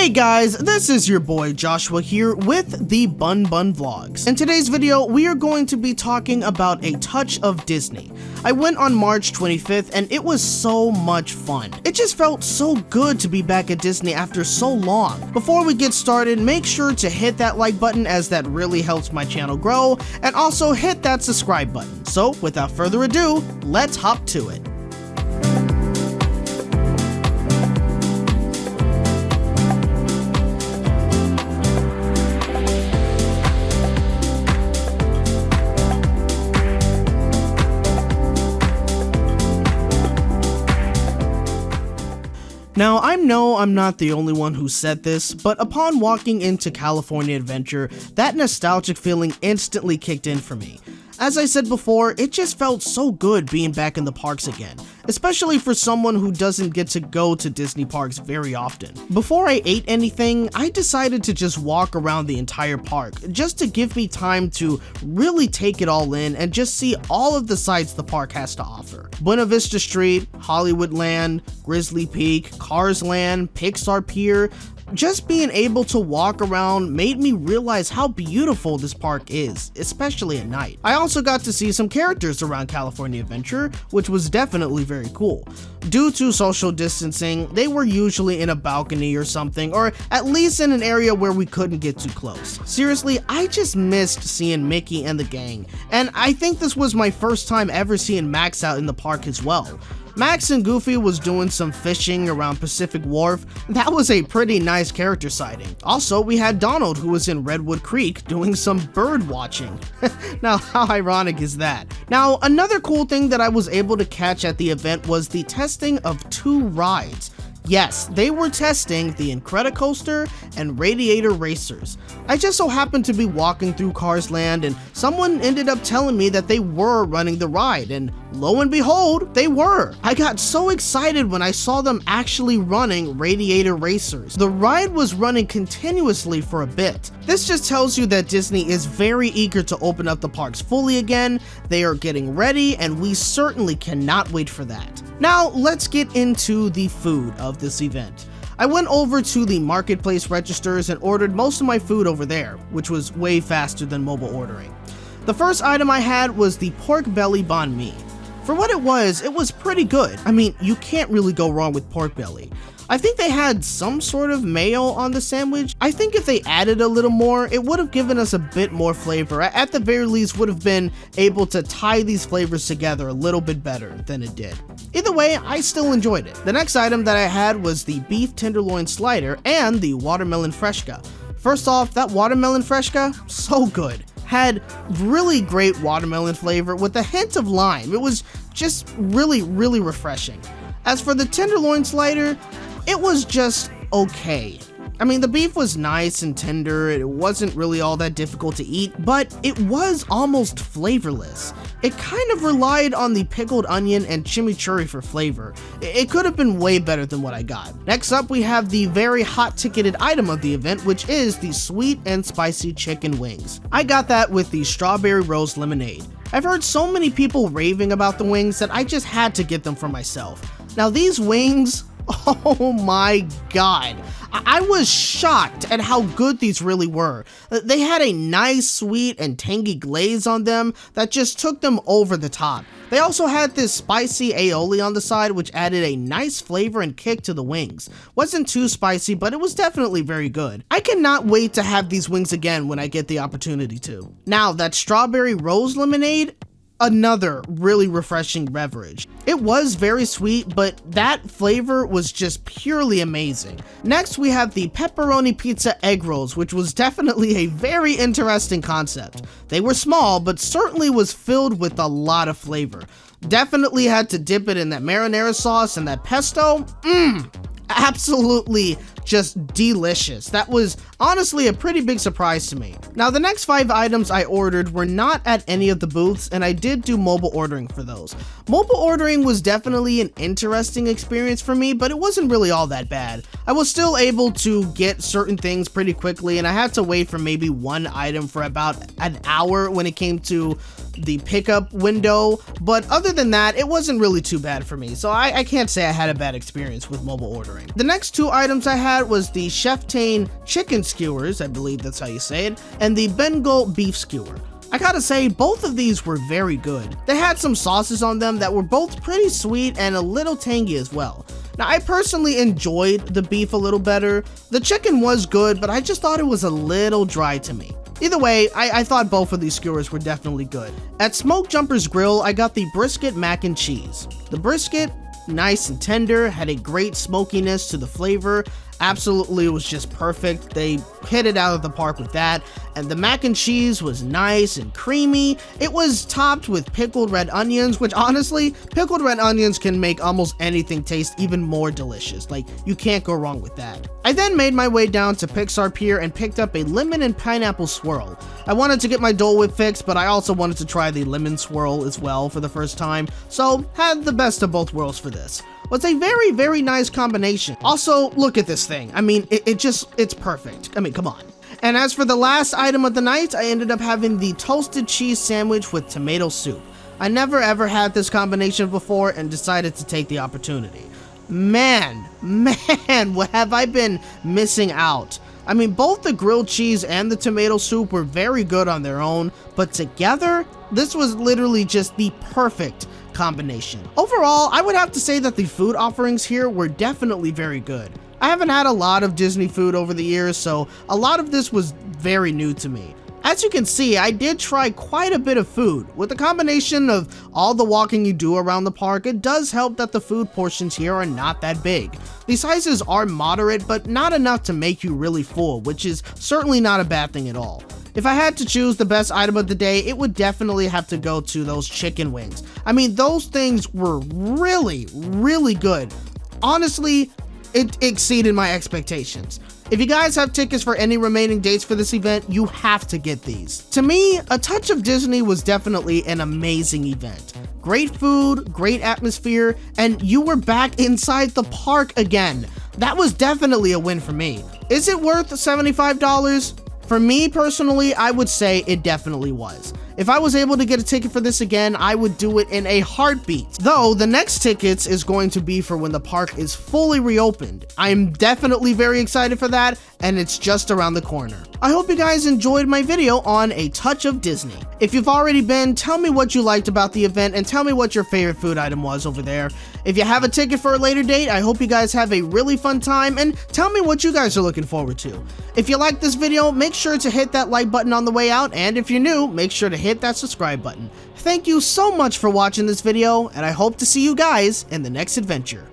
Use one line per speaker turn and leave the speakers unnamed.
Hey guys, this is your boy Joshua here with the Bun Bun Vlogs. In today's video, we are going to be talking about A Touch of Disney. I went on March 25th and it was so much fun. It just felt so good to be back at Disney after so long. Before we get started, make sure to hit that like button as that really helps my channel grow, and also hit that subscribe button. So without further ado, let's hop to it. Now, I know I'm not the only one who said this, but upon walking into California Adventure, that nostalgic feeling instantly kicked in for me. As I said before, it just felt so good being back in the parks again, especially for someone who doesn't get to go to Disney parks very often. Before I ate anything, I decided to just walk around the entire park, just to give me time to really take it all in and just see all of the sights the park has to offer. Buena Vista Street, Hollywoodland, Grizzly Peak, Cars Land, Pixar Pier. Just being able to walk around made me realize how beautiful this park is, especially at night. I also got to see some characters around California Adventure, which was definitely very cool. Due to social distancing, they were usually in a balcony or something, or at least in an area where we couldn't get too close. Seriously, I just missed seeing Mickey and the gang, and I think this was my first time ever seeing Max out in the park as well. Max and Goofy was doing some fishing around Pacific Wharf. That was a pretty nice character sighting. Also, we had Donald, who was in Redwood Creek doing some bird watching. Now, how ironic is that? Now, another cool thing that I was able to catch at the event was the testing of 2 rides. Yes, they were testing the Incredicoaster and Radiator Racers. I just so happened to be walking through Cars Land and someone ended up telling me that they were running the ride, and lo and behold, they were. I got so excited when I saw them actually running Radiator Racers. The ride was running continuously for a bit. This just tells you that Disney is very eager to open up the parks fully again. They are getting ready and we certainly cannot wait for that. Now let's get into the food of this event. I went over to the marketplace registers and ordered most of my food over there, which was way faster than mobile ordering. The first item I had was the pork belly banh mi. For what it was pretty good. I mean, you can't really go wrong with pork belly. I think they had some sort of mayo on the sandwich. I think if they added a little more, it would have given us a bit more flavor. At the very least, would have been able to tie these flavors together a little bit better than it did. Either way, I still enjoyed it. The next item that I had was the beef tenderloin slider and the watermelon fresca. First off, that watermelon fresca, so good. Had really great watermelon flavor with a hint of lime. It was just really refreshing. As for the tenderloin slider, it was just okay. I mean, the beef was nice and tender, it wasn't really all that difficult to eat, but it was almost flavorless. It kind of relied on the pickled onion and chimichurri for flavor. It could have been way better than what I got. Next up, we have the very hot ticketed item of the event, which is the sweet and spicy chicken wings. I got that with the strawberry rose lemonade. I've heard so many people raving about the wings that I just had to get them for myself. Now these wings, oh my god, I was shocked at how good these really were. They had a nice sweet and tangy glaze on them that just took them over the top. They also had this spicy aioli on the side, which added a nice flavor and kick to the wings. Wasn't too spicy, but it was definitely very good. I cannot wait to have these wings again when I get the opportunity to. Now, that strawberry rose lemonade, another really refreshing beverage. It was very sweet, but that flavor was just purely amazing. Next, we have the pepperoni pizza egg rolls, which was definitely a very interesting concept. They were small, but certainly was filled with a lot of flavor. Definitely had to dip it in that marinara sauce and that pesto. Absolutely just delicious. That was honestly a pretty big surprise to me. Now, the next 5 items I ordered were not at any of the booths, and I did do mobile ordering for those. Mobile ordering was definitely an interesting experience for me, but it wasn't really all that bad. I was still able to get certain things pretty quickly, and I had to wait for maybe 1 item for about an hour when it came to the pickup window, but other than that, it wasn't really too bad for me, so I can't say I had a bad experience with mobile ordering. The next 2 items I had had was the Chef Tane chicken skewers, I believe that's how you say it, and the Bengal beef skewer. I gotta say, both of these were very good. They had some sauces on them that were both pretty sweet and a little tangy as well. Now, I personally enjoyed the beef a little better. The chicken was good, but I just thought it was a little dry to me. Either way, I thought both of these skewers were definitely good. At Smoke Jumper's Grill, I got the brisket mac and cheese. The brisket, nice and tender, had a great smokiness to the flavor. Absolutely, it was just perfect. They hit it out of the park with that. And the mac and cheese was nice and creamy. It was topped with pickled red onions, which honestly, pickled red onions can make almost anything taste even more delicious. Like, you can't go wrong with that. I then made my way down to Pixar Pier and picked up a lemon and pineapple swirl. I wanted to get my Dole Whip fix, but I also wanted to try the lemon swirl as well for the first time, so had the best of both worlds for this. It's a very, very nice combination. Also, look at this thing. I mean, it's perfect. I mean, come on. And as for the last item of the night, I ended up having the toasted cheese sandwich with tomato soup. I never ever had this combination before and decided to take the opportunity. Man, what have I been missing out? I mean, both the grilled cheese and the tomato soup were very good on their own, but together, this was literally just the perfect combination. Overall, I would have to say that the food offerings here were definitely very good. I haven't had a lot of Disney food over the years, so a lot of this was very new to me. As you can see, I did try quite a bit of food. With the combination of all the walking you do around the park, it does help that the food portions here are not that big. The sizes are moderate, but not enough to make you really full, which is certainly not a bad thing at all. If I had to choose the best item of the day, it would definitely have to go to those chicken wings. I mean, those things were really, really good. Honestly, it exceeded my expectations. If you guys have tickets for any remaining dates for this event, you have to get these. To me, A Touch of Disney was definitely an amazing event. Great food, great atmosphere, and you were back inside the park again. That was definitely a win for me. Is it worth $75? For me personally, I would say it definitely was. If I was able to get a ticket for this again, I would do it in a heartbeat. Though, the next tickets is going to be for when the park is fully reopened. I am definitely very excited for that, and it's just around the corner. I hope you guys enjoyed my video on A Touch of Disney. If you've already been, tell me what you liked about the event and tell me what your favorite food item was over there. If you have a ticket for a later date, I hope you guys have a really fun time and tell me what you guys are looking forward to. If you liked this video, make sure to hit that like button on the way out, and if you're new, make sure to hit that subscribe button. Thank you so much for watching this video, and I hope to see you guys in the next adventure.